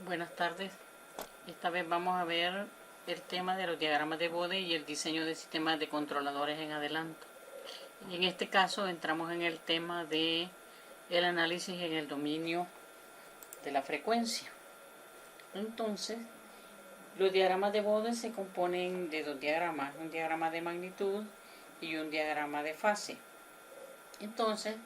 Buenas tardes. Esta vez vamos a ver el tema de los diagramas de Bode y el diseño de sistemas de controladores en adelanto. Y en este caso entramos en el tema de el análisis en el dominio de la frecuencia. Entonces, los diagramas de Bode se componen de dos diagramas, un diagrama de magnitud y un diagrama de fase. Entonces,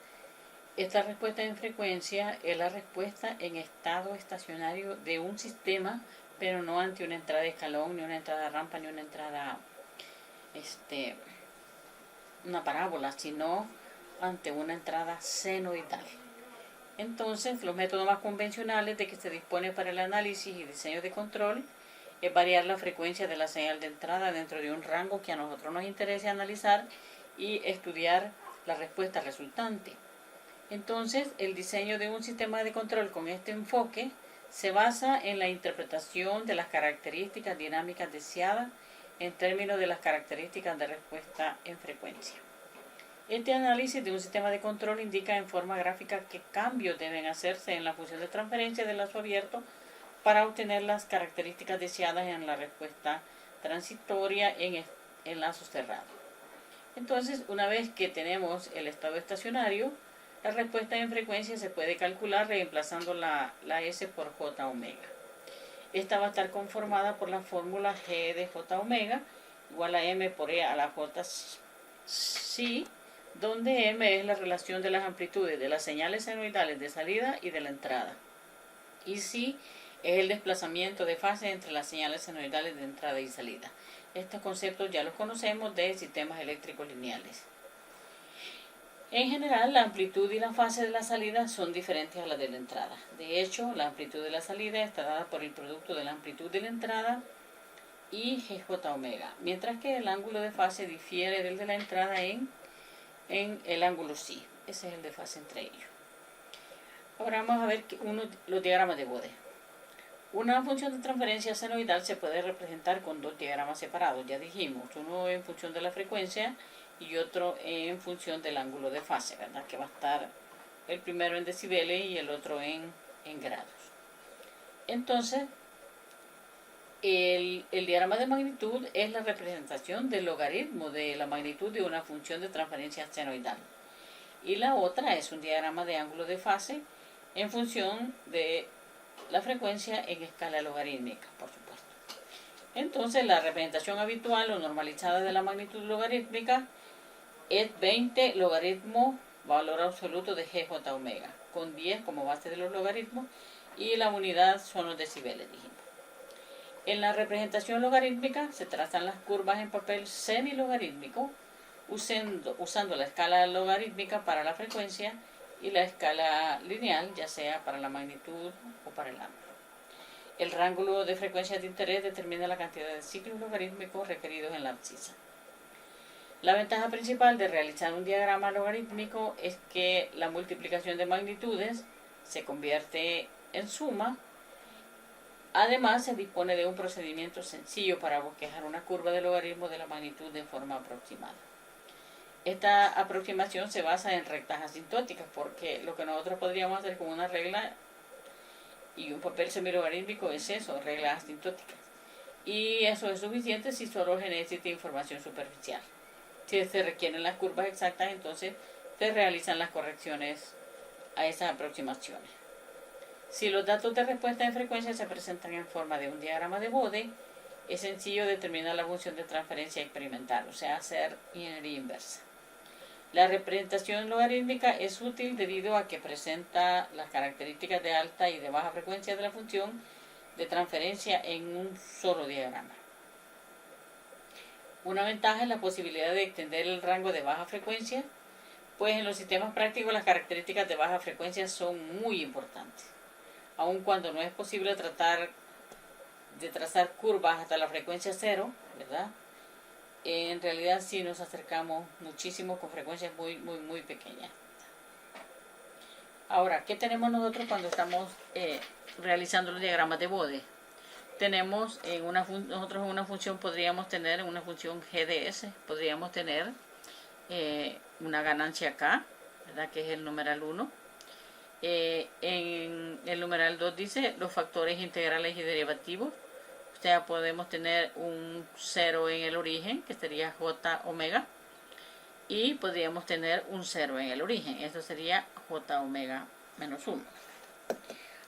esta respuesta en frecuencia es la respuesta en estado estacionario de un sistema, pero no ante una entrada de escalón, ni una entrada de rampa, ni una entrada, una parábola, sino ante una entrada senoidal. Entonces, los métodos más convencionales de que se dispone para el análisis y diseño de control es variar la frecuencia de la señal de entrada dentro de un rango que a nosotros nos interese analizar y estudiar la respuesta resultante. Entonces, el diseño de un sistema de control con este enfoque se basa en la interpretación de las características dinámicas deseadas en términos de las características de respuesta en frecuencia. Este análisis de un sistema de control indica en forma gráfica qué cambios deben hacerse en la función de transferencia del lazo abierto para obtener las características deseadas en la respuesta transitoria en lazo cerrado. Entonces, una vez que tenemos el estado estacionario, la respuesta en frecuencia se puede calcular reemplazando la S por J omega. Esta va a estar conformada por la fórmula G de J omega igual a M por E a la J psi, donde M es la relación de las amplitudes de las señales senoidales de salida y de la entrada. Y psi es el desplazamiento de fase entre las señales senoidales de entrada y salida. Estos conceptos ya los conocemos de sistemas eléctricos lineales. En general, la amplitud y la fase de la salida son diferentes a las de la entrada. De hecho, la amplitud de la salida está dada por el producto de la amplitud de la entrada y GJ omega, mientras que el ángulo de fase difiere del de la entrada en el ángulo psi. Ese es el de fase entre ellos. Ahora vamos a ver los diagramas de Bode. Una función de transferencia senoidal se puede representar con dos diagramas separados, ya dijimos, uno en función de la frecuencia y otro en función del ángulo de fase, ¿verdad? Que va a estar el primero en decibeles y el otro en grados. Entonces, el diagrama de magnitud es la representación del logaritmo de la magnitud de una función de transferencia senoidal. Y la otra es un diagrama de ángulo de fase en función de la frecuencia en escala logarítmica, por supuesto. Entonces, la representación habitual o normalizada de la magnitud logarítmica es 20 logaritmo valor absoluto de GJ omega, con 10 como base de los logaritmos, y la unidad son los decibeles, dijimos. En la representación logarítmica se trazan las curvas en papel semilogarítmico, usando la escala logarítmica para la frecuencia y la escala lineal, ya sea para la magnitud o para el ángulo. El rango de frecuencias de interés determina la cantidad de ciclos logarítmicos requeridos en la abscisa. La ventaja principal de realizar un diagrama logarítmico es que la multiplicación de magnitudes se convierte en suma. Además, se dispone de un procedimiento sencillo para bosquejar una curva de logaritmo de la magnitud de forma aproximada. Esta aproximación se basa en rectas asintóticas, porque lo que nosotros podríamos hacer con una regla y un papel semilogarítmico es eso, reglas asintóticas. Y eso es suficiente si solo se necesita información superficial. Si se requieren las curvas exactas, entonces se realizan las correcciones a esas aproximaciones. Si los datos de respuesta en frecuencia se presentan en forma de un diagrama de Bode, es sencillo determinar la función de transferencia experimental, o sea, hacer ingeniería inversa. La representación logarítmica es útil debido a que presenta las características de alta y de baja frecuencia de la función de transferencia en un solo diagrama. Una ventaja es la posibilidad de extender el rango de baja frecuencia, pues en los sistemas prácticos las características de baja frecuencia son muy importantes. Aun cuando no es posible tratar de trazar curvas hasta la frecuencia cero, ¿verdad? En realidad sí nos acercamos muchísimo con frecuencias muy pequeñas. Ahora, ¿qué tenemos nosotros cuando estamos realizando los diagramas de Bode? Tenemos nosotros en una función podríamos tener, en una función GDS, podríamos tener una ganancia K, ¿verdad? Que es el numeral 1, En el numeral 2 dice los factores integrales y derivativos. O sea, podemos tener un 0 en el origen, que sería j omega, y podríamos tener un 0 en el origen. Esto sería j omega menos 1.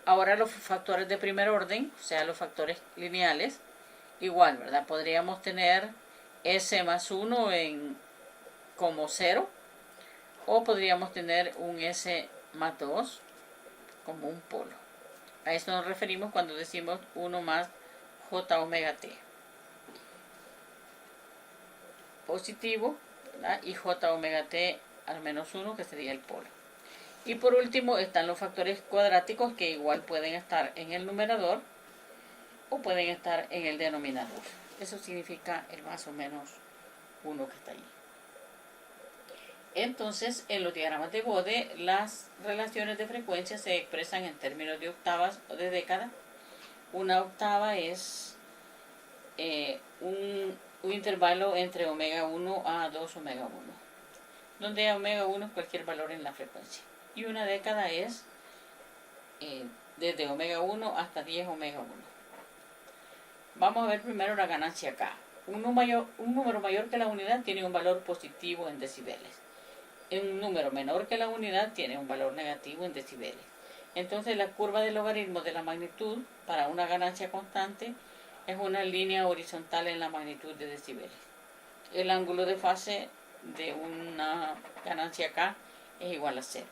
Ahora los factores de primer orden, o sea, los factores lineales, igual, ¿verdad? Podríamos tener s más 1 como 0, o podríamos tener un s más 2 como un polo. A esto nos referimos cuando decimos 1 más j omega t positivo, ¿verdad? Y j omega t al menos 1, que sería el polo. Y por último están los factores cuadráticos, que igual pueden estar en el numerador o pueden estar en el denominador. Eso significa el más o menos 1 que está allí. Entonces, en los diagramas de Bode, las relaciones de frecuencia se expresan en términos de octavas o de décadas. Una octava es un intervalo entre omega 1 a 2 omega 1, donde omega 1 es cualquier valor en la frecuencia. Y una década es desde omega 1 hasta 10 omega 1. Vamos a ver primero la ganancia K. Un número mayor que la unidad tiene un valor positivo en decibeles. Un número menor que la unidad tiene un valor negativo en decibeles. Entonces la curva de logaritmo de la magnitud para una ganancia constante es una línea horizontal en la magnitud de decibeles. El ángulo de fase de una ganancia K es igual a 0.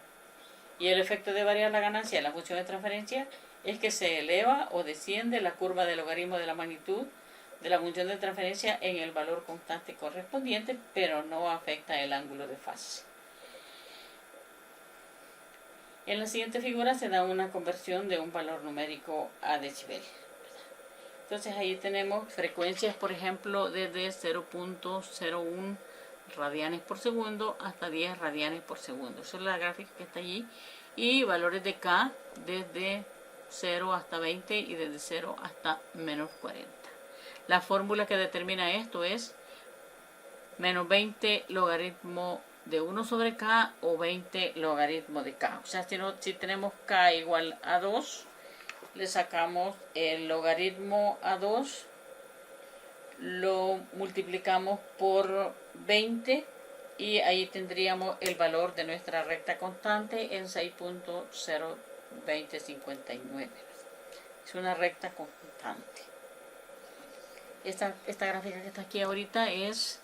Y el efecto de variar la ganancia en la función de transferencia es que se eleva o desciende la curva de logaritmo de la magnitud de la función de transferencia en el valor constante correspondiente, pero no afecta el ángulo de fase. En la siguiente figura se da una conversión de un valor numérico a decibel. Entonces ahí tenemos frecuencias, por ejemplo, desde 0.01 radianes por segundo hasta 10 radianes por segundo. Esa es la gráfica que está allí. Y valores de K desde 0 hasta 20 y desde 0 hasta menos 40. La fórmula que determina esto es menos 20 logaritmo de 1 sobre K o 20 logaritmo de K. O sea, si tenemos K igual a 2, le sacamos el logaritmo a 2, lo multiplicamos por 20 y ahí tendríamos el valor de nuestra recta constante en 6.02059. Es una recta constante. Esta gráfica que está aquí ahorita es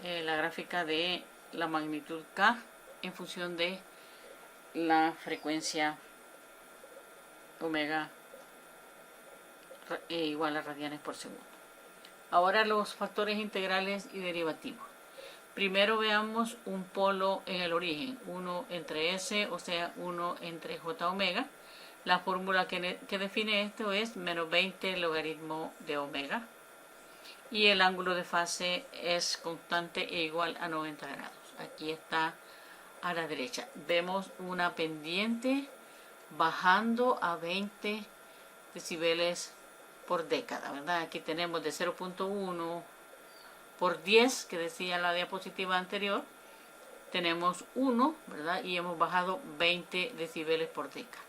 la gráfica de la magnitud K en función de la frecuencia omega igual a radianes por segundo. Ahora los factores integrales y derivativos. Primero veamos un polo en el origen, 1 entre S, o sea 1 entre J omega. La fórmula que define esto es menos 20 logaritmo de omega. Y el ángulo de fase es constante e igual a 90 grados. Aquí está a la derecha. Vemos una pendiente bajando a 20 decibeles por década, ¿verdad? Aquí tenemos de 0.1 por 10, que decía la diapositiva anterior, tenemos 1, ¿verdad? Y hemos bajado 20 decibeles por década.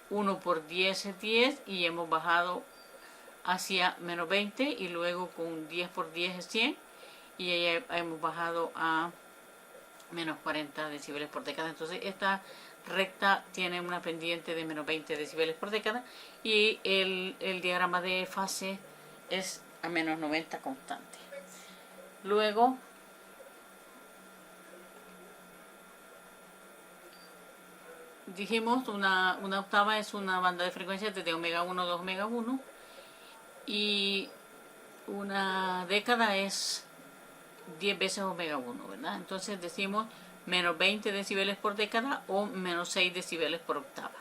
1 por 10 es 10 y hemos bajado hacia menos 20 y luego con 10 por 10 es 100 y ya hemos bajado a menos 40 decibeles por década. Entonces esta recta tiene una pendiente de menos 20 decibeles por década y el diagrama de fase es a menos 90 constante. Luego dijimos una octava es una banda de frecuencias desde omega 1 a 2 omega 1 y una década es 10 veces omega 1, ¿verdad? Entonces decimos menos 20 decibeles por década o menos 6 decibeles por octava.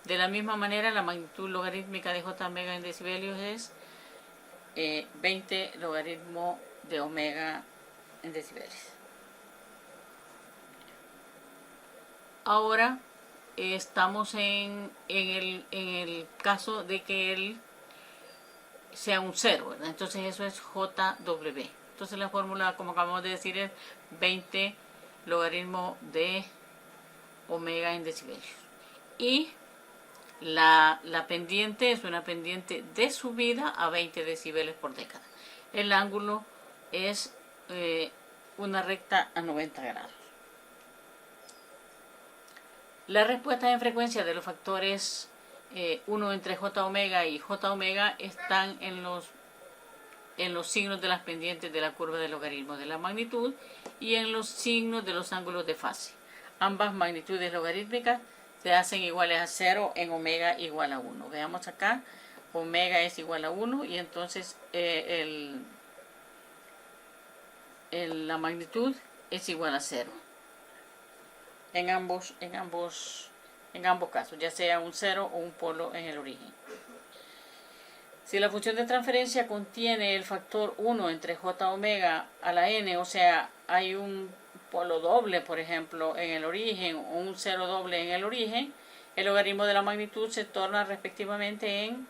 De la misma manera, la magnitud logarítmica de J omega en decibelios es 20 logaritmo de omega en decibeles. Ahora estamos en el caso de que él sea un 0, ¿verdad? Entonces eso es JW. Entonces la fórmula, como acabamos de decir, es 20 logaritmo de omega en decibelios. y la pendiente es una pendiente de subida a 20 decibeles por década. El ángulo es una recta a 90 grados. Las respuestas en frecuencia de los factores 1 entre J omega y J omega están en los signos de las pendientes de la curva del logaritmo de la magnitud y en los signos de los ángulos de fase. Ambas magnitudes logarítmicas se hacen iguales a 0 en omega igual a 1. Veamos acá, omega es igual a 1 y entonces la magnitud es igual a 0. En ambos casos, ya sea un 0 o un polo en el origen. Si la función de transferencia contiene el factor 1 entre j omega a la n, o sea, hay un polo doble, por ejemplo, en el origen, o un 0 doble en el origen, el logaritmo de la magnitud se torna respectivamente en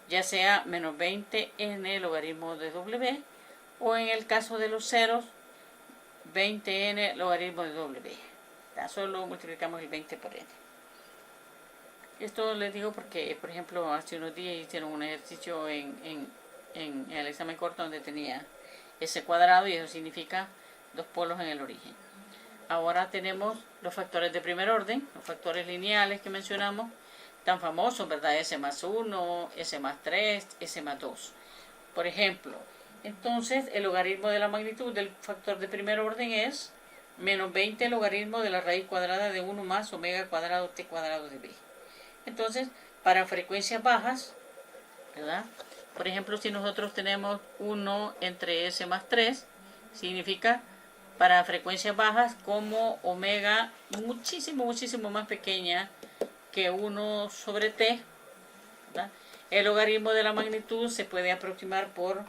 ya sea menos 20n logaritmo de w, o en el caso de los ceros, 20n logaritmo de w. Solo multiplicamos el 20 por n. Esto les digo porque, por ejemplo, hace unos días hicieron un ejercicio en el examen corto donde tenía ese cuadrado y eso significa dos polos en el origen. Ahora tenemos los factores de primer orden, los factores lineales que mencionamos, tan famosos, ¿verdad? S más 1, S más 3, S más 2. Por ejemplo, entonces el logaritmo de la magnitud del factor de primer orden es menos 20 logaritmo de la raíz cuadrada de 1 más omega cuadrado t cuadrado de b. Entonces, para frecuencias bajas, ¿verdad? Por ejemplo, si nosotros tenemos 1 entre S más 3, significa para frecuencias bajas como omega muchísimo más pequeña que 1 sobre t, ¿verdad? El logaritmo de la magnitud se puede aproximar por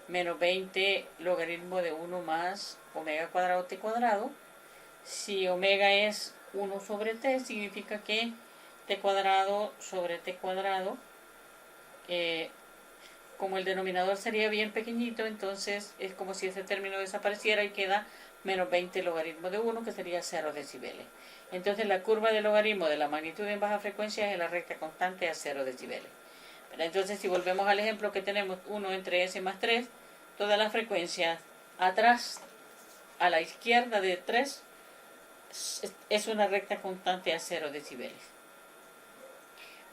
menos 20 logaritmo de 1 más omega cuadrado t cuadrado. Si omega es 1 sobre t, significa que t cuadrado sobre t cuadrado, como el denominador sería bien pequeñito, entonces es como si ese término desapareciera y queda menos 20 logaritmo de 1, que sería 0 decibeles. Entonces la curva del logaritmo de la magnitud en baja frecuencia es la recta constante a 0 decibeles. Entonces, si volvemos al ejemplo que tenemos 1 entre S más 3, todas las frecuencias atrás a la izquierda de 3 es una recta constante a 0 decibeles.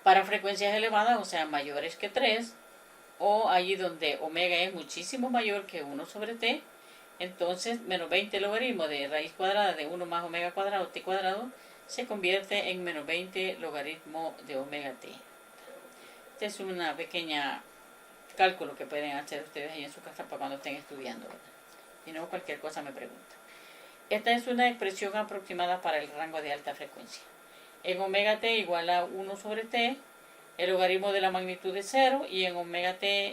Para frecuencias elevadas, o sea, mayores que 3, o allí donde omega es muchísimo mayor que 1 sobre t, entonces menos 20 logaritmo de raíz cuadrada de 1 más omega cuadrado t cuadrado se convierte en menos 20 logaritmo de omega t. Este es una pequeña cálculo que pueden hacer ustedes ahí en su casa para cuando estén estudiando, ¿verdad? Si no, cualquier cosa me preguntan. Esta es una expresión aproximada para el rango de alta frecuencia. En omega t igual a 1 sobre t, el logaritmo de la magnitud es 0, y en omega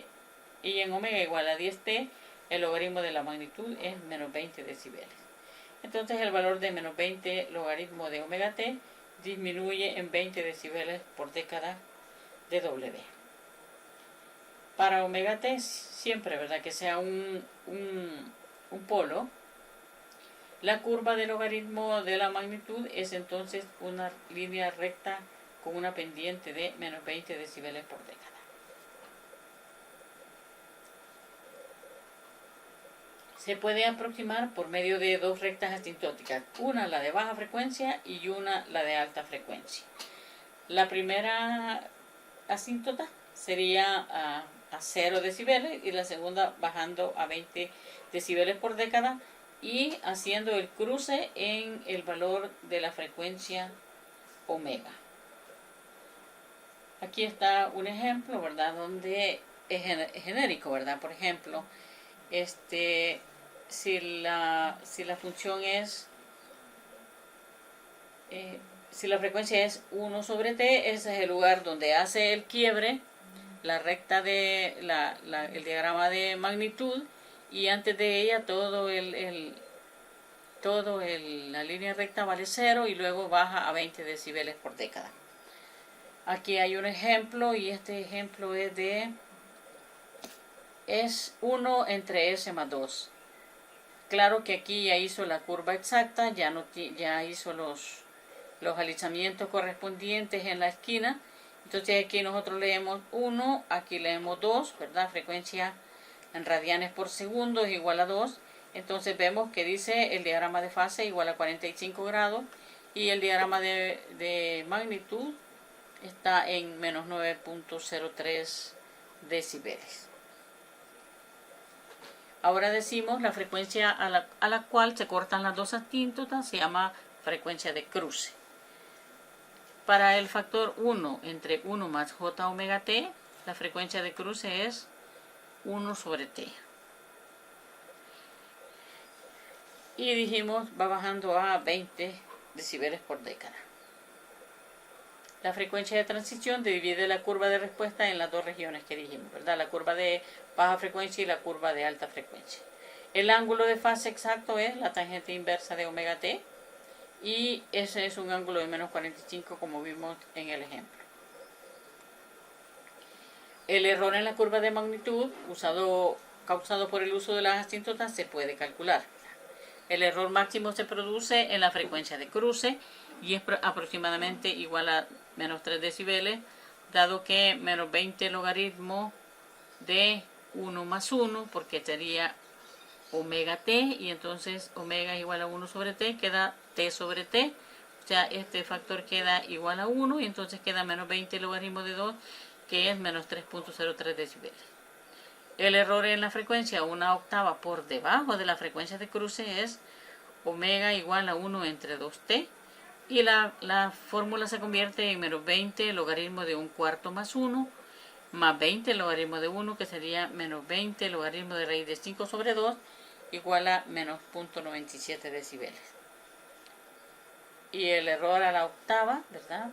igual a 10t, el logaritmo de la magnitud es menos 20 decibeles. Entonces el valor de menos 20 logaritmo de omega t disminuye en 20 decibeles por década de w. Para omega t, siempre, ¿verdad?, que sea un polo, la curva del logaritmo de la magnitud es entonces una línea recta con una pendiente de menos 20 decibeles por década. Se puede aproximar por medio de dos rectas asintóticas, una la de baja frecuencia y una la de alta frecuencia. La primera asíntota sería a 0 decibeles y la segunda bajando a 20 decibeles por década y haciendo el cruce en el valor de la frecuencia omega. Aquí está un ejemplo, ¿verdad?, donde es genérico, ¿verdad? Por ejemplo, si la función es, si la frecuencia es 1 sobre t, ese es el lugar donde hace el quiebre, la recta de el diagrama de magnitud, y antes de ella la línea recta vale 0 y luego baja a 20 decibeles por década. Aquí hay un ejemplo y este ejemplo es 1 entre S más 2. Claro que aquí ya hizo la curva exacta, ya hizo los alisamientos correspondientes en la esquina. Entonces aquí nosotros leemos 1, aquí leemos 2, ¿verdad? Frecuencia en radianes por segundo es igual a 2. Entonces vemos que dice el diagrama de fase igual a 45 grados y el diagrama de magnitud está en menos 9.03 decibeles. Ahora decimos la frecuencia a la cual se cortan las dos asíntotas se llama frecuencia de cruce. Para el factor 1 entre 1 más j omega t, la frecuencia de cruce es 1 sobre t. Y dijimos va bajando a 20 decibeles por década. La frecuencia de transición divide la curva de respuesta en las dos regiones que dijimos, ¿verdad? La curva de baja frecuencia y la curva de alta frecuencia. El ángulo de fase exacto es la tangente inversa de omega t y ese es un ángulo de menos 45 como vimos en el ejemplo. El error en la curva de magnitud causado por el uso de las asíntotas se puede calcular. El error máximo se produce en la frecuencia de cruce y es aproximadamente igual a menos 3 decibeles, dado que menos 20 logaritmo de 1 más 1, porque sería omega t, y entonces omega es igual a 1 sobre t, queda t sobre t, o sea, este factor queda igual a 1, y entonces queda menos 20 logaritmo de 2, que es menos 3.03 decibeles. El error en la frecuencia, una octava por debajo de la frecuencia de cruce, es omega igual a 1 entre 2t, y la fórmula se convierte en menos 20 logaritmo de 1/4 más 1, más 20 logaritmo de 1, que sería menos 20 logaritmo de raíz de 5 sobre 2, igual a menos 0.97 decibeles. Y el error a la octava, ¿verdad?,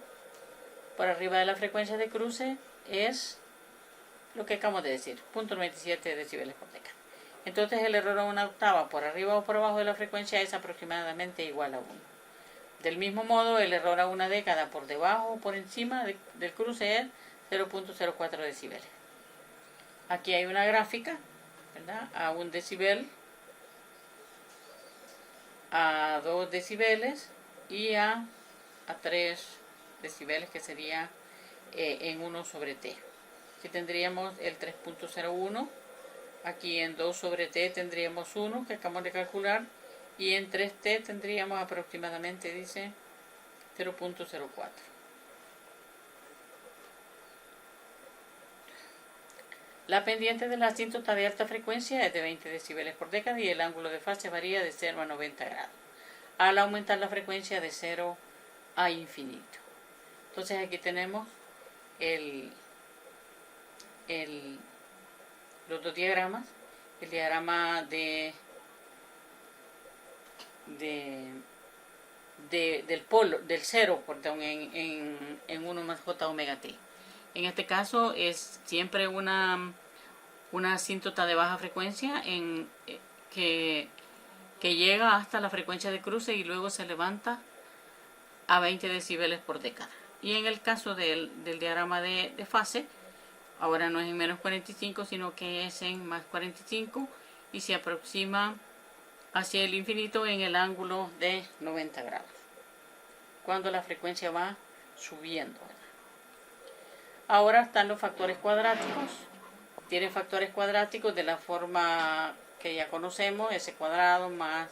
por arriba de la frecuencia de cruce es lo que acabamos de decir, 0.97 decibeles por década. Entonces el error a una octava por arriba o por abajo de la frecuencia es aproximadamente igual a 1. Del mismo modo, el error a una década por debajo o por encima del cruce es 0.04 decibeles. Aquí hay una gráfica, ¿verdad?, a 1 decibel, a 2 decibeles y a 3 decibeles, que sería en 1 sobre t. Aquí tendríamos el 3.01, aquí en 2 sobre t tendríamos 1, que acabamos de calcular, y en 3t tendríamos aproximadamente, dice, 0.04. La pendiente de la asíntota de alta frecuencia es de 20 decibeles por década y el ángulo de fase varía de 0 a 90 grados, al aumentar la frecuencia de 0 a infinito. Entonces aquí tenemos los dos diagramas, el diagrama del polo, del cero, perdón, en 1 más j omega t. En este caso es siempre una asíntota de baja frecuencia que llega hasta la frecuencia de cruce y luego se levanta a 20 decibeles por década. Y en el caso del diagrama de fase, ahora no es en menos 45, sino que es en más 45 y se aproxima hacia el infinito en el ángulo de 90 grados, cuando la frecuencia va subiendo. Ahora están los factores cuadráticos. Tienen factores cuadráticos de la forma que ya conocemos, s cuadrado más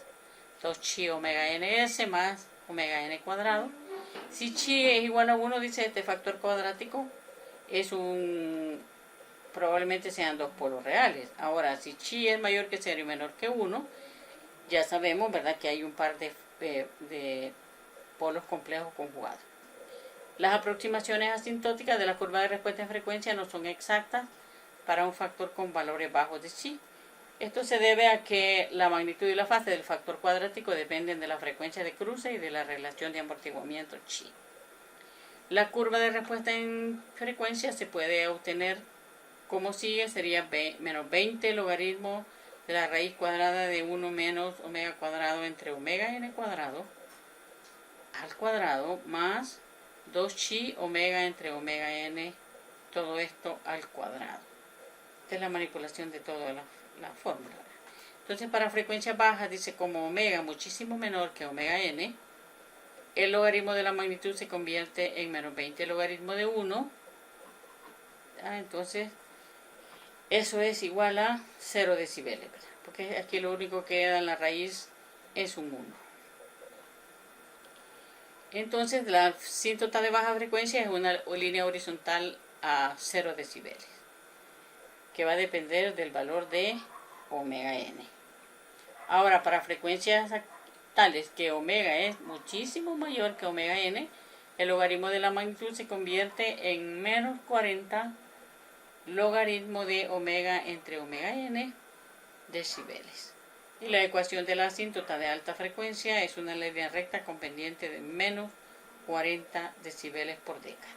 2chi omega ns más omega n cuadrado. Si chi es igual a 1, dice este factor cuadrático, probablemente sean dos polos reales. Ahora, si chi es mayor que 0 y menor que 1, ya sabemos, ¿verdad?, que hay un par de polos complejos conjugados. Las aproximaciones asintóticas de la curva de respuesta en frecuencia no son exactas para un factor con valores bajos de chi. Esto se debe a que la magnitud y la fase del factor cuadrático dependen de la frecuencia de cruce y de la relación de amortiguamiento chi. La curva de respuesta en frecuencia se puede obtener como sigue, sería menos 20 logaritmo de la raíz cuadrada de 1 menos omega cuadrado entre omega n cuadrado al cuadrado más 2 chi omega entre omega n, todo esto al cuadrado. Esta es la manipulación de toda la fórmula. Entonces, para frecuencias bajas dice como omega muchísimo menor que omega n, el logaritmo de la magnitud se convierte en menos 20 el logaritmo de 1. Entonces, eso es igual a 0 decibeles, ¿verdad? Porque aquí lo único que queda en la raíz es un 1. Entonces, la asíntota de baja frecuencia es una línea horizontal a 0 decibeles, que va a depender del valor de omega n. Ahora, para frecuencias tales que omega es muchísimo mayor que omega n, el logaritmo de la magnitud se convierte en menos 40 logaritmo de omega entre omega n decibeles. Y la ecuación de la asíntota de alta frecuencia es una línea recta con pendiente de menos 40 decibeles por década.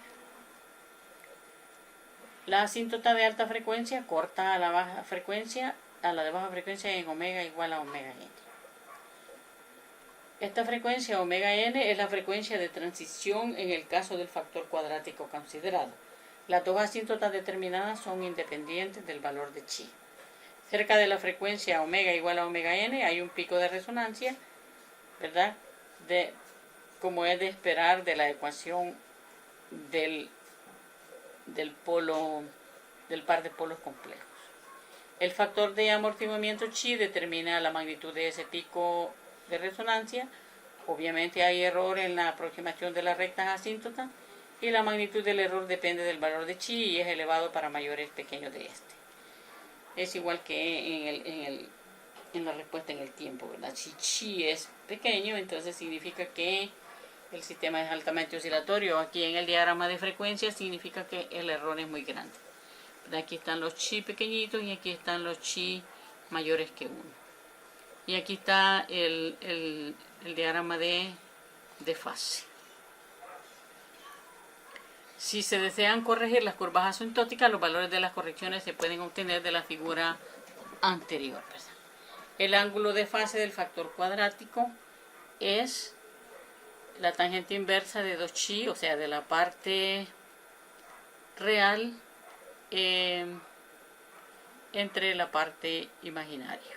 La asíntota de alta frecuencia corta a la baja frecuencia, a la de baja frecuencia en omega igual a omega n. Esta frecuencia omega n es la frecuencia de transición en el caso del factor cuadrático considerado. Las dos asíntotas determinadas son independientes del valor de chi. Cerca de la frecuencia omega igual a omega n hay un pico de resonancia, ¿verdad? Como es de esperar de la ecuación del par de polos complejos. El factor de amortiguamiento chi determina la magnitud de ese pico de resonancia. Obviamente hay error en la aproximación de las rectas asíntotas y la magnitud del error depende del valor de chi y es elevado para mayores pequeños de este. Es igual que en la respuesta en el tiempo, ¿verdad? Si chi es pequeño, entonces significa que el sistema es altamente oscilatorio. Aquí en el diagrama de frecuencia significa que el error es muy grande. Aquí están los chi pequeñitos y aquí están los chi mayores que 1. Y aquí está el diagrama de fase. Si se desean corregir las curvas asintóticas, los valores de las correcciones se pueden obtener de la figura anterior, ¿verdad? El ángulo de fase del factor cuadrático es la tangente inversa de 2chi, o sea, de la parte real entre la parte imaginaria.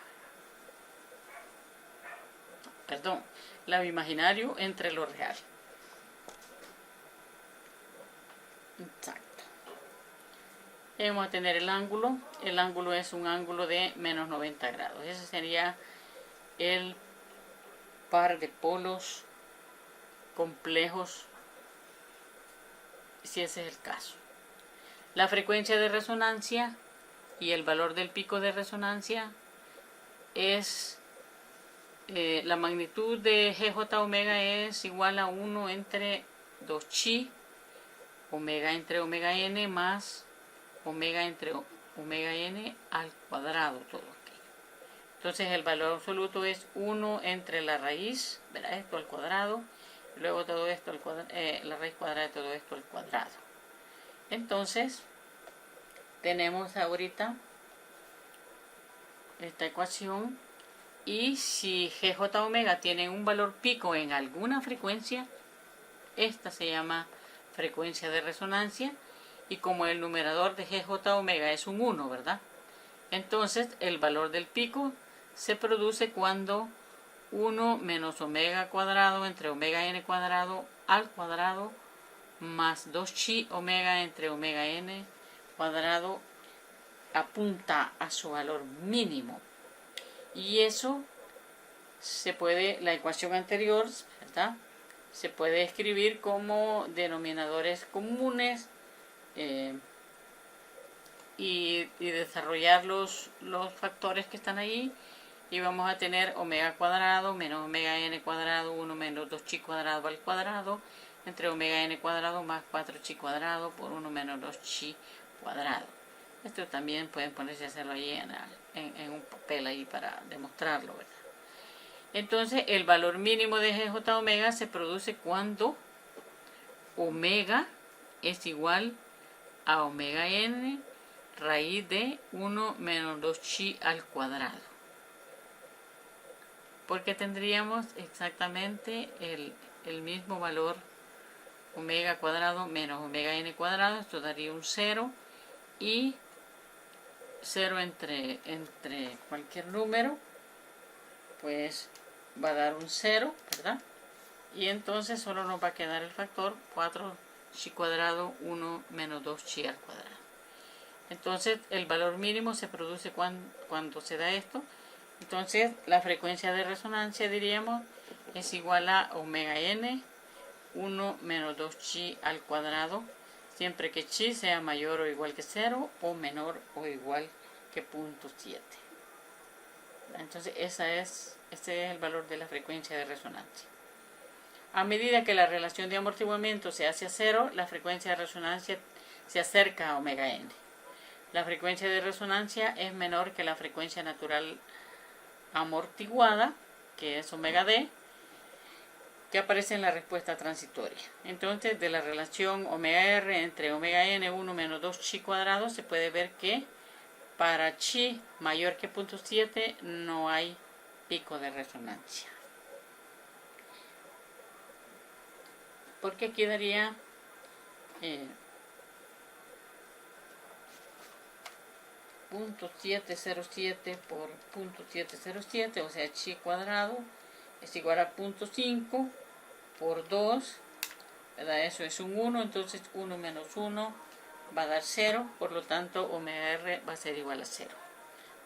Perdón, lo imaginario entre lo real. Exacto. Vamos a tener el ángulo. El ángulo es un ángulo de menos 90 grados. Ese sería el par de polos complejos, si ese es el caso. La frecuencia de resonancia y el valor del pico de resonancia es la magnitud de GJ omega es igual a 1 entre 2 chi omega entre omega n más omega entre omega n al cuadrado, todo aquí. Entonces el valor absoluto es 1 entre la raíz, ¿verdad? Esto al cuadrado, luego todo esto la raíz cuadrada de todo esto al cuadrado. Entonces tenemos ahorita esta ecuación, y si GJ omega tiene un valor pico en alguna frecuencia, esta se llama frecuencia de resonancia, y como el numerador de GJ omega es un 1, ¿verdad? Entonces el valor del pico se produce cuando 1 menos omega cuadrado entre omega n cuadrado al cuadrado más 2 chi omega entre omega n cuadrado apunta a su valor mínimo. Y eso se puede, la ecuación anterior, ¿verdad?, se puede escribir como denominadores comunes y desarrollar los factores que están ahí, y vamos a tener omega cuadrado menos omega n cuadrado 1 menos 2 chi cuadrado al cuadrado entre omega n cuadrado más 4 chi cuadrado por 1 menos 2 chi cuadrado. Esto también pueden ponerse a hacerlo ahí en un papel ahí para demostrarlo, ¿verdad? Entonces el valor mínimo de GJ omega se produce cuando omega es igual a omega n raíz de 1 menos 2 chi al cuadrado. Porque tendríamos exactamente el mismo valor omega cuadrado menos omega n cuadrado. Esto daría un 0, y 0 entre cualquier número pues va a dar un 0, ¿verdad? Y entonces solo nos va a quedar el factor 4chi cuadrado 1 menos 2chi al cuadrado. Entonces el valor mínimo se produce cuando se da esto. Entonces la frecuencia de resonancia, diríamos, es igual a omega n 1 menos 2chi al cuadrado, siempre que chi sea mayor o igual que 0 o menor o igual que 0.7. Entonces este es el valor de la frecuencia de resonancia. A medida que la relación de amortiguamiento se hace a 0, la frecuencia de resonancia se acerca a omega n. La frecuencia de resonancia es menor que la frecuencia natural amortiguada, que es omega d, que aparece en la respuesta transitoria. Entonces, de la relación omega r entre omega n 1 menos 2chi cuadrado, se puede ver que para chi mayor que 0.7 no hay pico de resonancia. Porque aquí daría 0.707 por 0.707, o sea, chi cuadrado es igual a 0.5 por 2, ¿verdad? Eso es un 1, entonces 1 menos 1 va a dar 0, por lo tanto omega r va a ser igual a 0.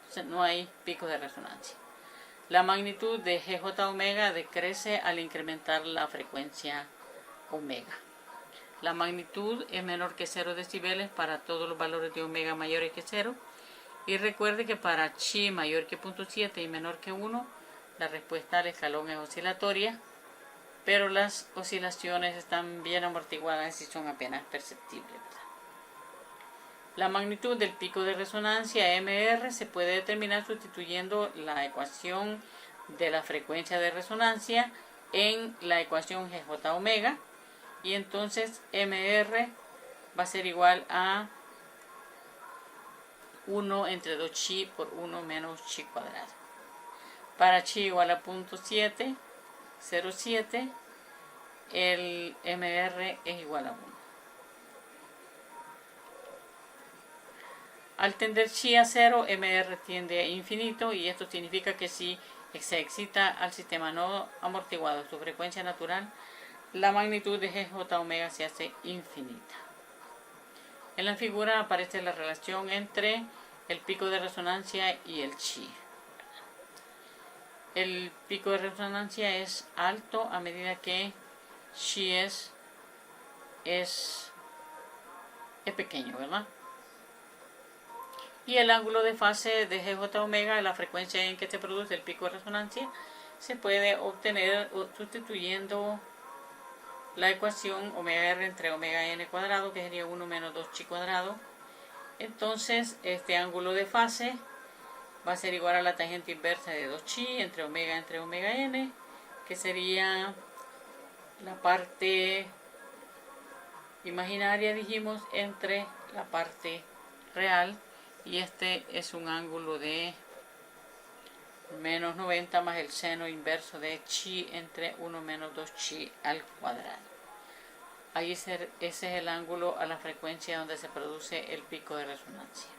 Entonces no hay pico de resonancia. La magnitud de GJ omega decrece al incrementar la frecuencia omega. La magnitud es menor que 0 decibeles para todos los valores de omega mayores que 0. Y recuerde que para chi mayor que 0.7 y menor que 1, la respuesta al escalón es oscilatoria, pero las oscilaciones están bien amortiguadas y son apenas perceptibles, ¿verdad? La magnitud del pico de resonancia MR se puede determinar sustituyendo la ecuación de la frecuencia de resonancia en la ecuación GJ omega, y entonces MR va a ser igual a 1 entre 2chi por 1 menos chi cuadrado. Para chi igual a 0.707, el MR es igual a 1. Al tender chi a 0, MR tiende a infinito, y esto significa que si se excita al sistema no amortiguado su frecuencia natural, la magnitud de GJ omega se hace infinita. En la figura aparece la relación entre el pico de resonancia y el chi. El pico de resonancia es alto a medida que chi es pequeño, ¿verdad? Y el ángulo de fase de GJ omega, la frecuencia en que se produce el pico de resonancia, se puede obtener sustituyendo la ecuación omega r entre omega n cuadrado, que sería 1 menos 2chi cuadrado. Entonces este ángulo de fase va a ser igual a la tangente inversa de 2chi entre omega n, que sería la parte imaginaria, dijimos, entre la parte real, y este es un ángulo de menos 90 más el seno inverso de chi entre 1 menos 2chi al cuadrado. Ahí ese es el ángulo a la frecuencia donde se produce el pico de resonancia.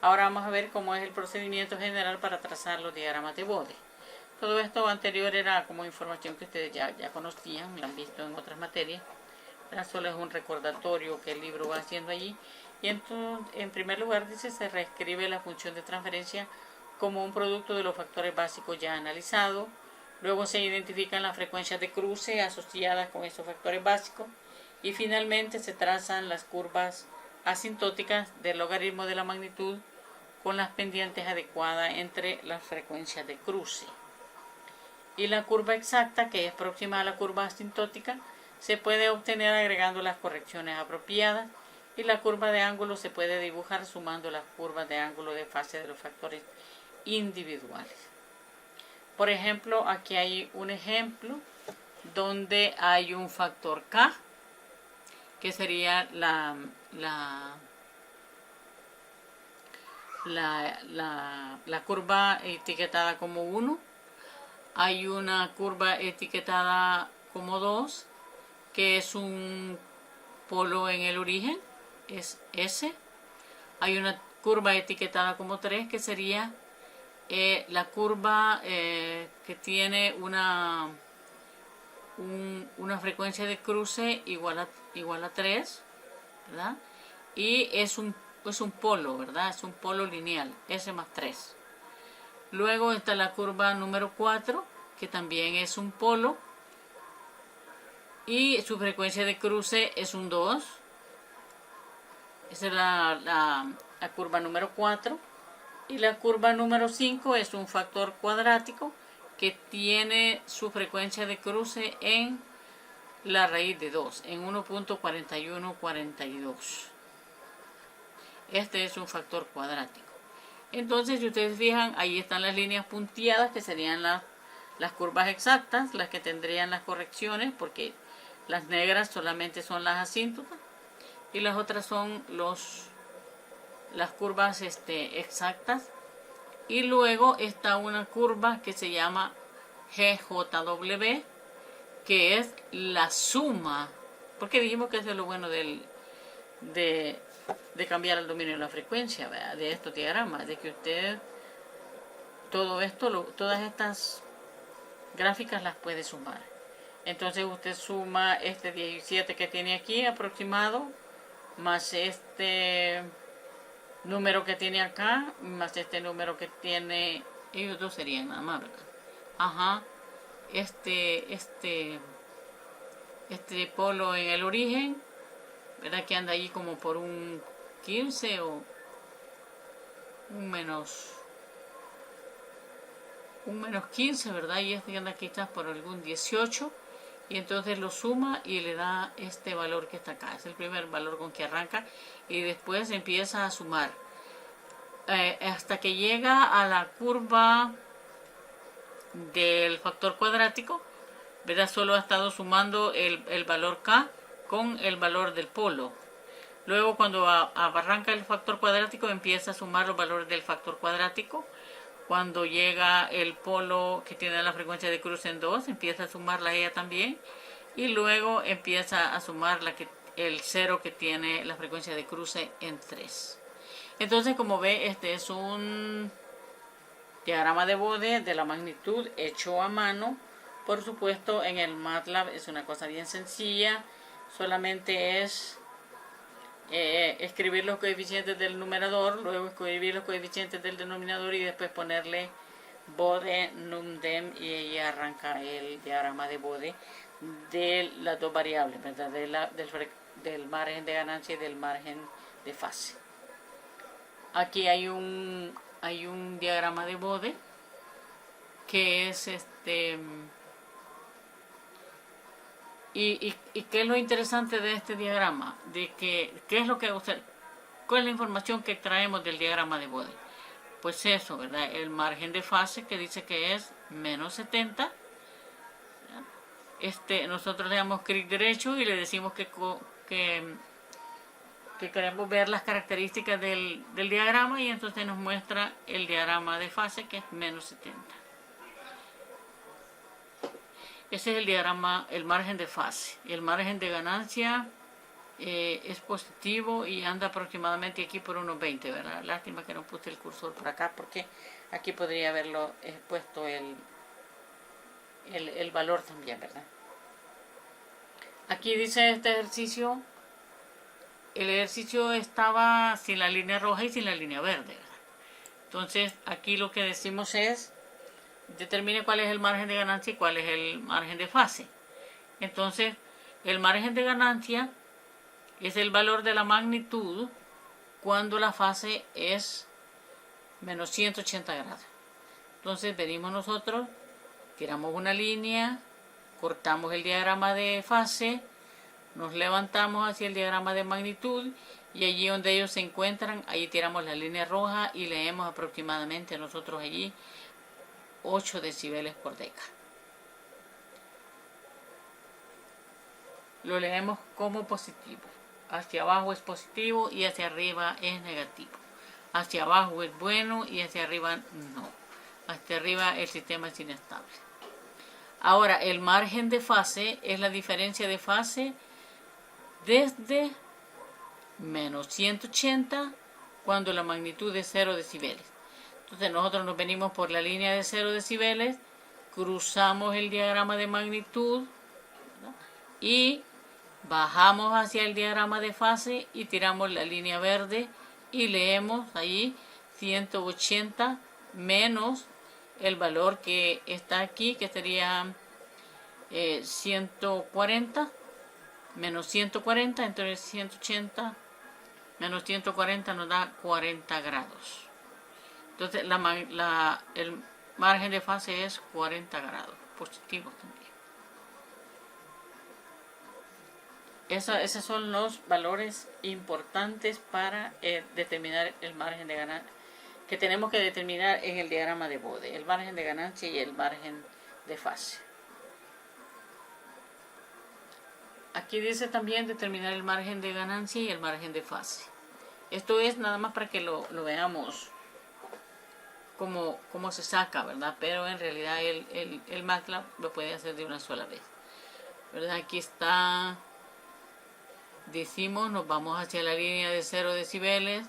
Ahora vamos a ver cómo es el procedimiento general para trazar los diagramas de Bode. Todo esto anterior era como información que ustedes ya conocían, la han visto en otras materias. Solo es un recordatorio que el libro va haciendo allí. Y entonces, en primer lugar, dice, se reescribe la función de transferencia como un producto de los factores básicos ya analizados. Luego se identifican las frecuencias de cruce asociadas con esos factores básicos. Y finalmente se trazan las curvas asintóticas del logaritmo de la magnitud con las pendientes adecuadas entre las frecuencias de cruce. Y la curva exacta, que es próxima a la curva asintótica, se puede obtener agregando las correcciones apropiadas, y la curva de ángulo se puede dibujar sumando las curvas de ángulo de fase de los factores individuales. Por ejemplo, aquí hay un ejemplo donde hay un factor K, que sería la curva etiquetada como 1. Hay una curva etiquetada como 2, que es un polo en el origen, es S. Hay una curva etiquetada como 3, que sería la curva que tiene una frecuencia de cruce igual a 3, ¿verdad? Y es un polo, ¿verdad? Es un polo lineal, S más 3. Luego está la curva número 4, que también es un polo, y su frecuencia de cruce es un 2. Esa es la curva número 4. Y la curva número 5 es un factor cuadrático que tiene su frecuencia de cruce en la raíz de 2, en 1.4142. Este es un factor cuadrático. Entonces, si ustedes fijan, ahí están las líneas punteadas, que serían las curvas exactas, las que tendrían las correcciones, porque las negras solamente son las asíntotas y las otras son las curvas exactas. Y luego está una curva que se llama GJW, que es la suma, porque dijimos que eso es lo bueno de cambiar el dominio de la frecuencia, ¿verdad? De estos diagramas, de que usted todas estas gráficas las puede sumar. Entonces usted suma este 17 que tiene aquí aproximado, más este número que tiene acá, más este número que tiene, ellos dos serían nada más, ¿verdad? Ajá, este polo en el origen, ¿verdad? Que anda ahí como por un 15 o un menos 15, ¿verdad? Y este que anda aquí está por algún 18, y entonces lo suma y le da este valor que está acá. Es el primer valor con que arranca y después empieza a sumar hasta que llega a la curva del factor cuadrático, ¿verdad? Solo ha estado sumando el valor K con el valor del polo. Luego, cuando arranca el factor cuadrático, empieza a sumar los valores del factor cuadrático. Cuando llega el polo que tiene la frecuencia de cruce en 2, empieza a sumarla ella también. Y luego empieza a sumar el 0 que tiene la frecuencia de cruce en 3. Entonces, como ve, este es un diagrama de Bode de la magnitud hecho a mano. Por supuesto, en el MATLAB es una cosa bien sencilla. Solamente es escribir los coeficientes del numerador, luego escribir los coeficientes del denominador y después ponerle Bode, numDem, y ahí arranca el diagrama de Bode de las dos variables, ¿verdad? Del margen de ganancia y del margen de fase. Aquí hay un diagrama de Bode que es ¿Y qué es lo interesante de este diagrama? De ¿qué es lo que cuál es la información que traemos del diagrama de Bode? Pues eso, ¿verdad? El margen de fase, que dice que es menos 70. Nosotros le damos clic derecho y le decimos que queremos ver las características del diagrama, y entonces nos muestra el diagrama de fase, que es menos 70. Ese es el diagrama, el margen de fase. Y el margen de ganancia es positivo y anda aproximadamente aquí por unos 20, ¿verdad? Lástima que no puse el cursor por acá, porque aquí podría haberlo puesto el valor también, ¿verdad? Aquí dice este ejercicio, el ejercicio estaba sin la línea roja y sin la línea verde, ¿verdad? Entonces aquí lo que decimos es: determine cuál es el margen de ganancia y cuál es el margen de fase. Entonces, el margen de ganancia es el valor de la magnitud cuando la fase es menos 180 grados. Entonces, venimos nosotros, tiramos una línea, cortamos el diagrama de fase, nos levantamos hacia el diagrama de magnitud, y allí donde ellos se encuentran, ahí tiramos la línea roja y leemos aproximadamente nosotros allí 8 decibeles por deca. Lo leemos como positivo. Hacia abajo es positivo y hacia arriba es negativo. Hacia abajo es bueno y hacia arriba no. Hacia arriba el sistema es inestable. Ahora, el margen de fase es la diferencia de fase desde menos 180 cuando la magnitud es 0 decibeles. Entonces nosotros nos venimos por la línea de 0 decibeles, cruzamos el diagrama de magnitud y bajamos hacia el diagrama de fase y tiramos la línea verde y leemos ahí 180 menos el valor que está aquí, que sería 140 menos 140, entonces 180 menos 140 nos da 40 grados. Entonces el margen de fase es 40 grados, positivo también. Esos son los valores importantes para determinar el margen de ganancia que tenemos que determinar en el diagrama de Bode, el margen de ganancia y el margen de fase. Aquí dice también determinar el margen de ganancia y el margen de fase. Esto es nada más para que lo veamos cómo se saca, ¿verdad? Pero en realidad el MATLAB lo puede hacer de una sola vez, ¿verdad? Aquí está, decimos, nos vamos hacia la línea de 0 decibeles,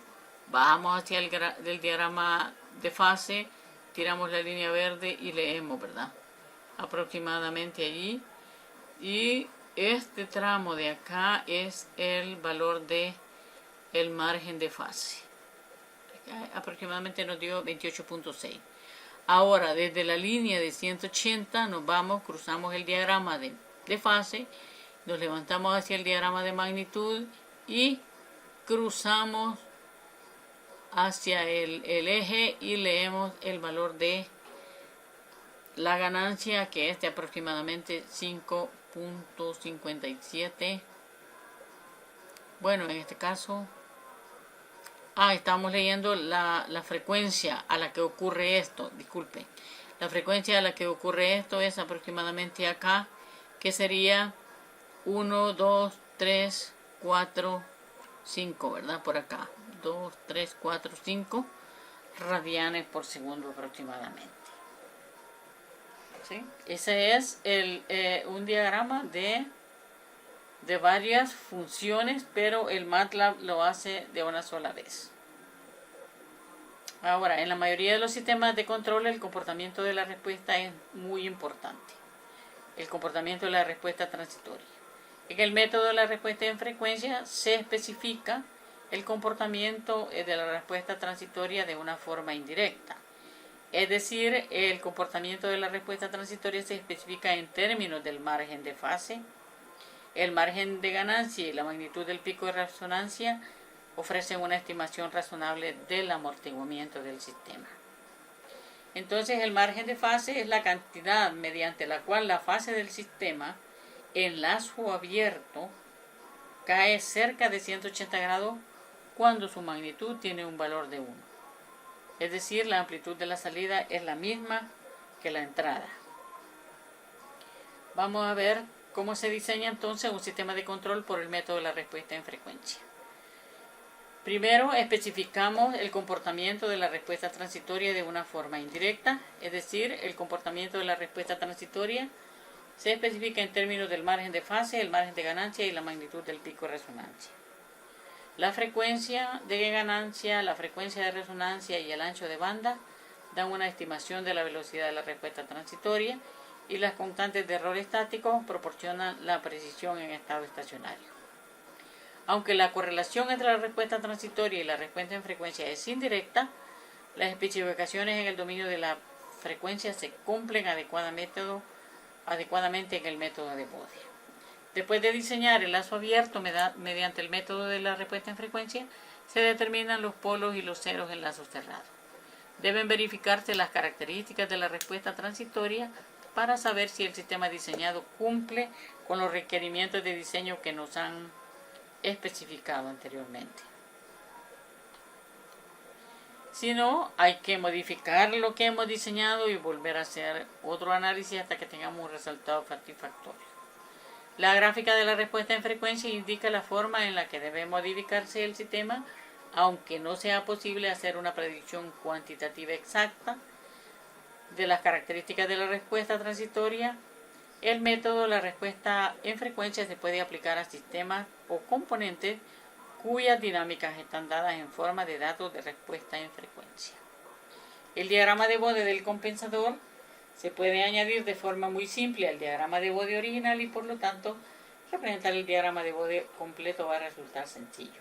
bajamos hacia el diagrama de fase, tiramos la línea verde y leemos, ¿verdad? Aproximadamente allí. Y este tramo de acá es el valor de el margen de fase. Aproximadamente nos dio 28.6. Ahora, desde la línea de 180 nos vamos, cruzamos el diagrama de fase, nos levantamos hacia el diagrama de magnitud y cruzamos hacia el eje y leemos el valor de la ganancia, que es de aproximadamente 5.57. Bueno, en este caso estamos leyendo la frecuencia a la que ocurre esto, disculpen. La frecuencia a la que ocurre esto es aproximadamente acá, que sería 1, 2, 3, 4, 5, ¿verdad? Por acá. 2, 3, 4, 5 radianes por segundo aproximadamente. ¿Sí? Ese es un diagrama de varias funciones, pero el MATLAB lo hace de una sola vez. Ahora, en la mayoría de los sistemas de control, el comportamiento de la respuesta es muy importante. El comportamiento de la respuesta transitoria. En el método de la respuesta en frecuencia se especifica el comportamiento de la respuesta transitoria de una forma indirecta. Es decir, el comportamiento de la respuesta transitoria se especifica en términos del margen de fase. El margen de ganancia y la magnitud del pico de resonancia ofrecen una estimación razonable del amortiguamiento del sistema. Entonces, el margen de fase es la cantidad mediante la cual la fase del sistema en lazo abierto cae cerca de 180 grados cuando su magnitud tiene un valor de 1. Es decir, la amplitud de la salida es la misma que la entrada. Vamos a ver cómo se diseña entonces un sistema de control por el método de la respuesta en frecuencia. Primero, especificamos el comportamiento de la respuesta transitoria de una forma indirecta, es decir, el comportamiento de la respuesta transitoria se especifica en términos del margen de fase, el margen de ganancia y la magnitud del pico de resonancia. La frecuencia de ganancia, la frecuencia de resonancia y el ancho de banda dan una estimación de la velocidad de la respuesta transitoria y las constantes de error estático proporcionan la precisión en estado estacionario. Aunque la correlación entre la respuesta transitoria y la respuesta en frecuencia es indirecta, las especificaciones en el dominio de la frecuencia se cumplen adecuadamente en el método de Bode. Después de diseñar el lazo abierto mediante el método de la respuesta en frecuencia, se determinan los polos y los ceros en lazos cerrados. Deben verificarse las características de la respuesta transitoria para saber si el sistema diseñado cumple con los requerimientos de diseño que nos han especificado anteriormente. Si no, hay que modificar lo que hemos diseñado y volver a hacer otro análisis hasta que tengamos un resultado satisfactorio. La gráfica de la respuesta en frecuencia indica la forma en la que debe modificarse el sistema, aunque no sea posible hacer una predicción cuantitativa exacta de las características de la respuesta transitoria. El método de la respuesta en frecuencia se puede aplicar a sistemas o componentes cuyas dinámicas están dadas en forma de datos de respuesta en frecuencia. El diagrama de Bode del compensador se puede añadir de forma muy simple al diagrama de Bode original y por lo tanto representar el diagrama de Bode completo va a resultar sencillo.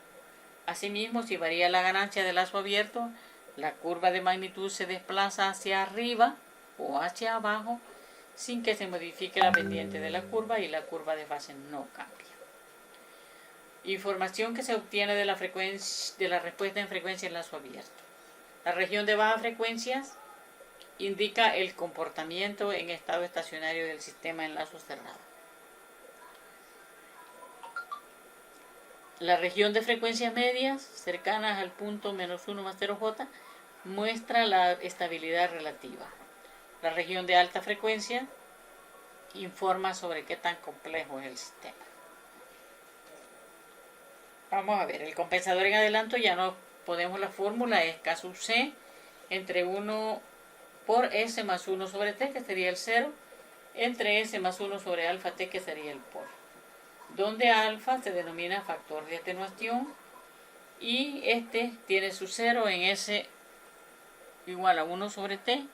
Asimismo, si varía la ganancia del lazo abierto, la curva de magnitud se desplaza hacia arriba o hacia abajo sin que se modifique la pendiente de la curva y la curva de fase no cambia. Información que se obtiene de la respuesta en frecuencia en lazo abierto. La región de bajas frecuencias indica el comportamiento en estado estacionario del sistema en lazo cerrado. La región de frecuencias medias, cercanas al punto -1 más 0J, muestra la estabilidad relativa. La región de alta frecuencia informa sobre qué tan complejo es el sistema. Vamos a ver, el compensador en adelanto ya no podemos, la fórmula es K sub C entre 1 por S más 1 sobre T, que sería el 0, entre S más 1 sobre alfa T, que sería el polo, donde alfa se denomina factor de atenuación y este tiene su 0 en S igual a 1 sobre T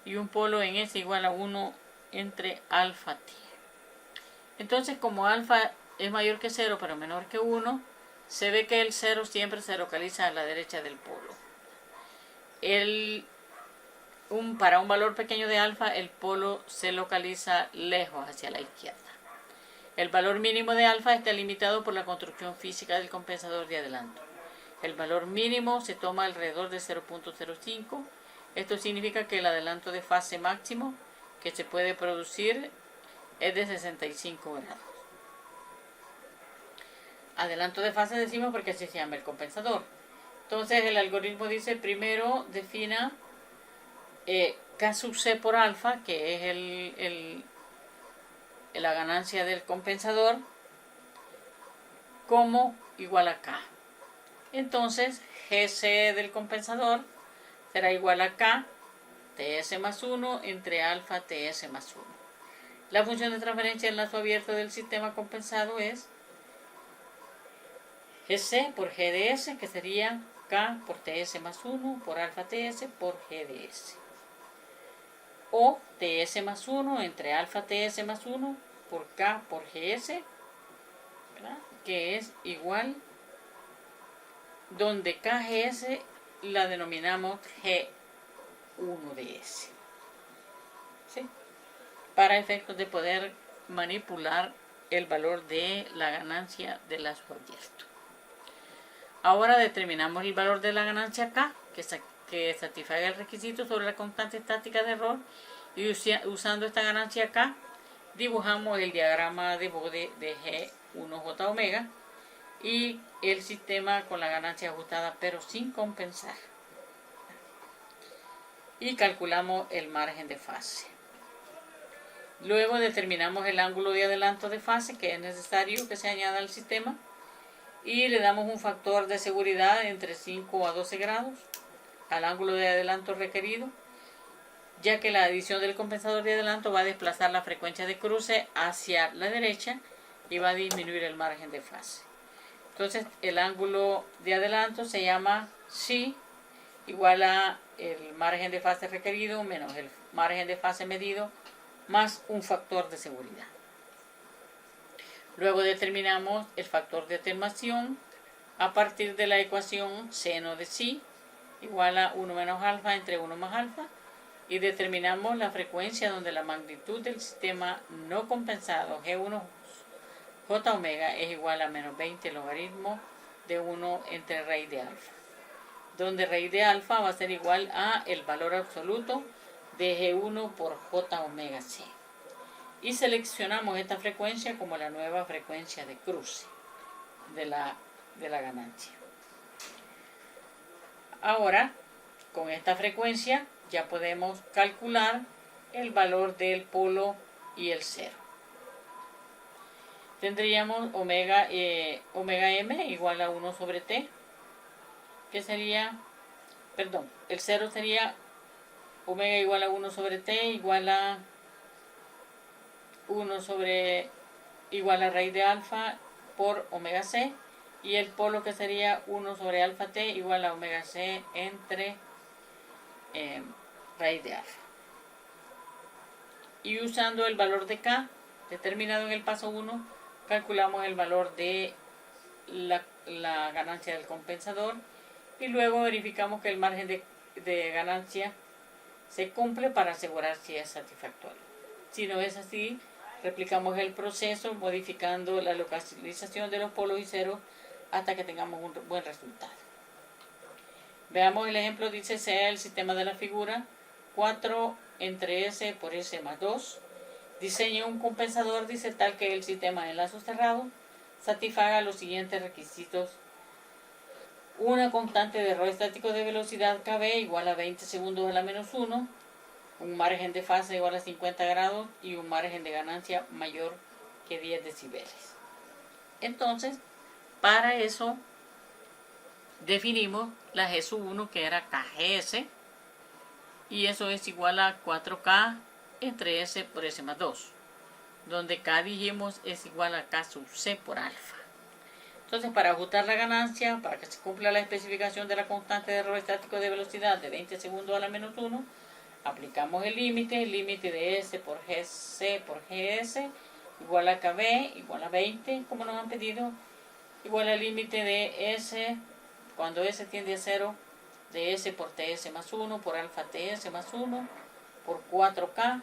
y un polo en S igual a 1 entre alfa T. Entonces, como alfa es mayor que 0 pero menor que 1, se ve que el 0 siempre se localiza a la derecha del polo. Para un valor pequeño de alfa, el polo se localiza lejos hacia la izquierda. El valor mínimo de alfa está limitado por la construcción física del compensador de adelanto. El valor mínimo se toma alrededor de 0.05. Esto significa que el adelanto de fase máximo que se puede producir es de 65 grados. Adelanto de fase decimos porque así se llama el compensador. Entonces el algoritmo dice primero defina K sub C por alfa, que es la ganancia del compensador, como igual a K. Entonces GC del compensador será igual a K TS más 1 entre alfa TS más 1. La función de transferencia en lazo abierto del sistema compensado es GC por GDS, que sería K por TS más 1 por alfa TS por GDS. O TS más 1 entre alfa TS más 1 por K por GS, ¿verdad? Que es igual, donde KGS la denominamos G1DS. ¿Sí? Para efectos de poder manipular el valor de la ganancia del lazo abierto. Ahora determinamos el valor de la ganancia K, que satisfaga el requisito sobre la constante estática de error, y usando esta ganancia K dibujamos el diagrama de Bode de G1J omega y el sistema con la ganancia ajustada pero sin compensar. Y calculamos el margen de fase. Luego determinamos el ángulo de adelanto de fase que es necesario que se añada al sistema y le damos un factor de seguridad entre 5 a 12 grados al ángulo de adelanto requerido, ya que la adición del compensador de adelanto va a desplazar la frecuencia de cruce hacia la derecha y va a disminuir el margen de fase. Entonces el ángulo de adelanto se llama Xi, igual a el margen de fase requerido menos el margen de fase medido más un factor de seguridad. Luego determinamos el factor de atenuación a partir de la ecuación seno de Xi igual a 1 menos alfa entre 1 más alfa, y determinamos la frecuencia donde la magnitud del sistema no compensado G1J omega es igual a menos 20 logaritmo de 1 entre raíz de alfa, donde raíz de alfa va a ser igual a el valor absoluto de G1 por J omega C. Y seleccionamos esta frecuencia como la nueva frecuencia de cruce de la ganancia. Ahora, con esta frecuencia ya podemos calcular el valor del polo y el cero. Tendríamos omega m igual a 1 sobre t, que sería, el cero sería omega igual a 1 sobre t igual a 1 sobre igual a raíz de alfa por omega c, y el polo que sería 1 sobre alfa t igual a omega c entre raíz de alfa. Y usando el valor de k determinado en el paso 1, calculamos el valor de la ganancia del compensador y luego verificamos que el margen de ganancia se cumple para asegurar si es satisfactorio. Si no es así, replicamos el proceso modificando la localización de los polos y ceros hasta que tengamos un buen resultado. Veamos el ejemplo, dice sea el sistema de la figura 4 entre S por S más 2. Diseñe un compensador, dice, tal que el sistema de enlazo cerrado satisfaga los siguientes requisitos. Una constante de error estático de velocidad KB igual a 20 segundos a la menos 1, un margen de fase igual a 50 grados y un margen de ganancia mayor que 10 decibeles. Entonces, para eso definimos la G sub 1 que era KGS y eso es igual a 4K entre S por S más 2, donde K dijimos es igual a K sub C por alfa. Entonces, para ajustar la ganancia, para que se cumpla la especificación de la constante de error estático de velocidad de 20 segundos a la menos 1, aplicamos el límite de S por GC por GS igual a KB igual a 20, como nos han pedido, igual al límite de S, cuando S tiende a 0, de S por TS más 1 por alfa TS más 1 por 4K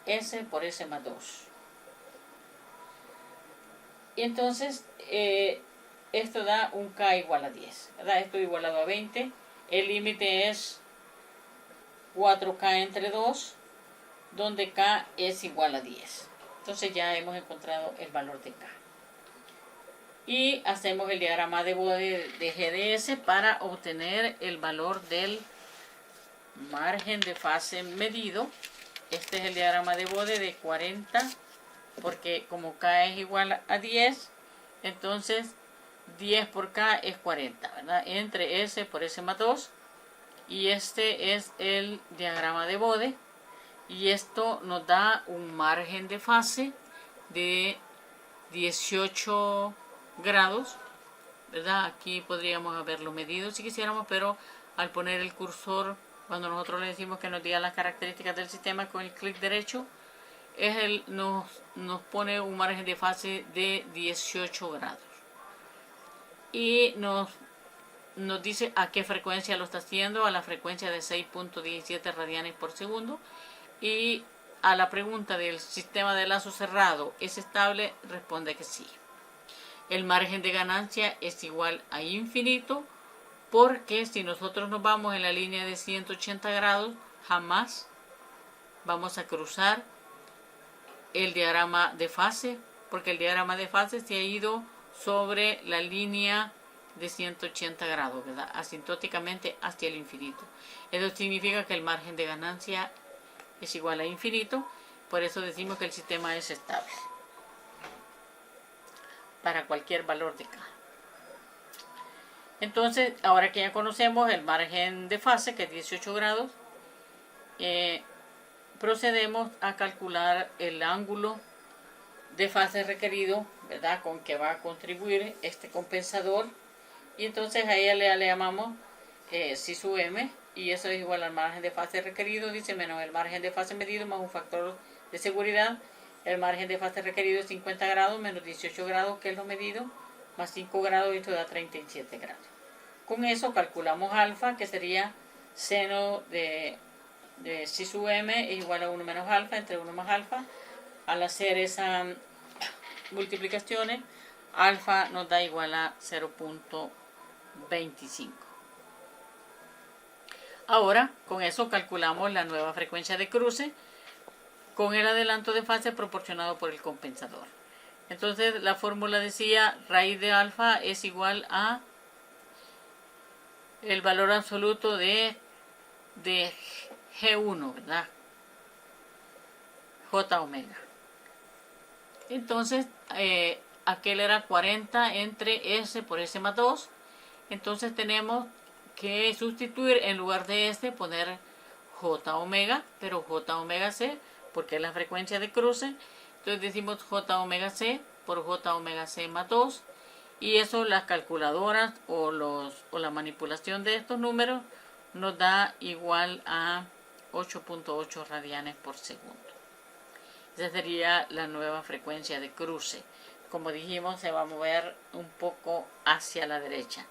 S por S más 2. Y entonces esto da un K igual a 10, ¿verdad? Esto igualado a 20. El límite es 4K entre 2, donde K es igual a 10. Entonces ya hemos encontrado el valor de K. Y hacemos el diagrama de Bode de GDS para obtener el valor del margen de fase medido. Este es el diagrama de Bode de 40, porque como K es igual a 10, entonces 10 por K es 40, ¿verdad? Entre S por S más 2. Y este es el diagrama de Bode. Y esto nos da un margen de fase de 18 grados, ¿verdad? Aquí podríamos haberlo medido si quisiéramos, pero al poner el cursor, cuando nosotros le decimos que nos diga las características del sistema con el clic derecho, nos pone un margen de fase de 18 grados. Y nos dice a qué frecuencia lo está haciendo, a la frecuencia de 6.17 radianes por segundo. Y a la pregunta del sistema de lazo cerrado, ¿es estable? Responde que sí. El margen de ganancia es igual a infinito, porque si nosotros nos vamos en la línea de 180 grados, jamás vamos a cruzar el diagrama de fase, porque el diagrama de fase se ha ido sobre la línea de 180 grados, ¿verdad? Asintóticamente hacia el infinito. Eso significa que el margen de ganancia es igual a infinito, por eso decimos que el sistema es estable para cualquier valor de K. Entonces, ahora que ya conocemos el margen de fase, que es 18 grados, procedemos a calcular el ángulo de fase requerido, ¿verdad?, con que va a contribuir este compensador. Y entonces a ella le llamamos psi sub m, y eso es igual al margen de fase requerido, dice, menos el margen de fase medido más un factor de seguridad. El margen de fase requerido es 50 grados menos 18 grados, que es lo medido, más 5 grados, y esto da 37 grados. Con eso calculamos alfa, que sería seno de psi sub m es igual a 1 menos alfa, entre 1 más alfa. Al hacer esas multiplicaciones, alfa nos da igual a 0.25. Ahora, con eso calculamos la nueva frecuencia de cruce con el adelanto de fase proporcionado por el compensador. Entonces, la fórmula decía, raíz de alfa es igual a el valor absoluto de G1, ¿verdad? J omega. Entonces, aquel era 40 entre S por S más 2. Entonces tenemos que sustituir, en lugar de S, poner J omega, pero J omega C, porque es la frecuencia de cruce. Entonces decimos J omega C por J omega C más 2. Y eso, las calculadoras o la manipulación de estos números nos da igual a 8.8 radianes por segundo. Esa sería la nueva frecuencia de cruce. como dijimos, se va a mover un poco hacia la derecha.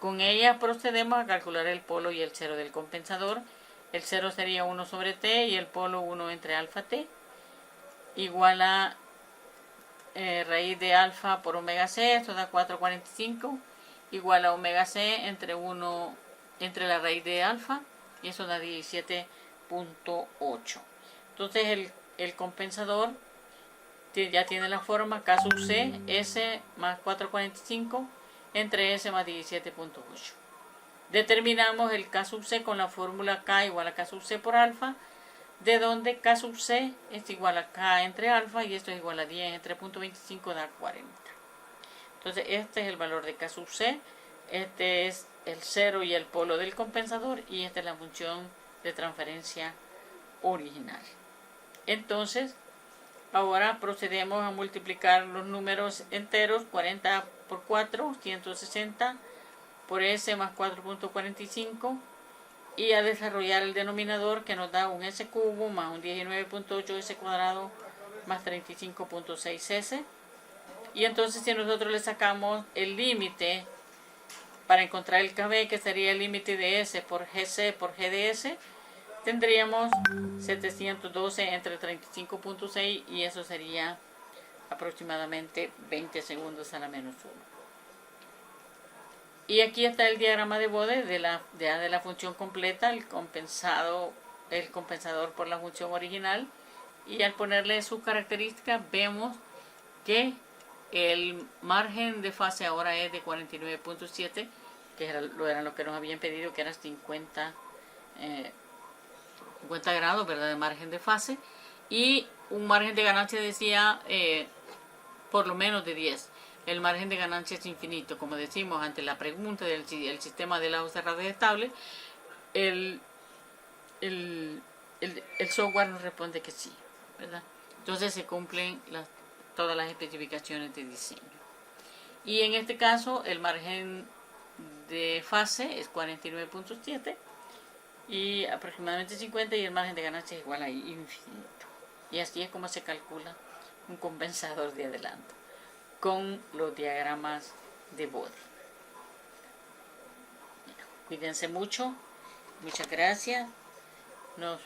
Con ella procedemos a calcular el polo y el cero del compensador. El cero sería 1 sobre t y el polo 1 entre alfa t, igual a raíz de alfa por omega c, esto da 4,45, igual a omega c entre la raíz de alfa, y eso da 17.8. Entonces el compensador ya tiene la forma K sub C, S más 4,45 entre S más 17.8. Determinamos el K sub C con la fórmula K igual a K sub C por alfa, de donde K sub C es igual a K entre alfa y esto es igual a 10 entre 0.25 da 40. Entonces este es el valor de K sub C, este es el cero y el polo del compensador y esta es la función de transferencia original. Entonces ahora procedemos a multiplicar los números enteros, 40 por 4, 160 por S más 4.45 y a desarrollar el denominador que nos da un S cubo más un 19.8 S cuadrado más 35.6 S. Y entonces si nosotros le sacamos el límite para encontrar el KB, que sería el límite de S por GC por GDS, tendríamos 712 entre 35.6 y eso sería aproximadamente 20 segundos a la menos 1. Y aquí está el diagrama de Bode de la función completa, el compensador por la función original, y al ponerle sus características vemos que el margen de fase ahora es de 49.7, que era lo que nos habían pedido, que era 50 grados, ¿verdad?, de margen de fase, y un margen de ganancia decía por lo menos de 10. El margen de ganancia es infinito, como decimos ante la pregunta del sistema de lados cerrados estables, el software nos responde que sí, ¿verdad? Entonces se cumplen todas las especificaciones de diseño. Y en este caso el margen de fase es 49.7 y aproximadamente 50 y el margen de ganancia es igual a infinito. Y así es como se calcula un compensador de adelanto con los diagramas de Bode. Cuídense mucho, muchas gracias. Nos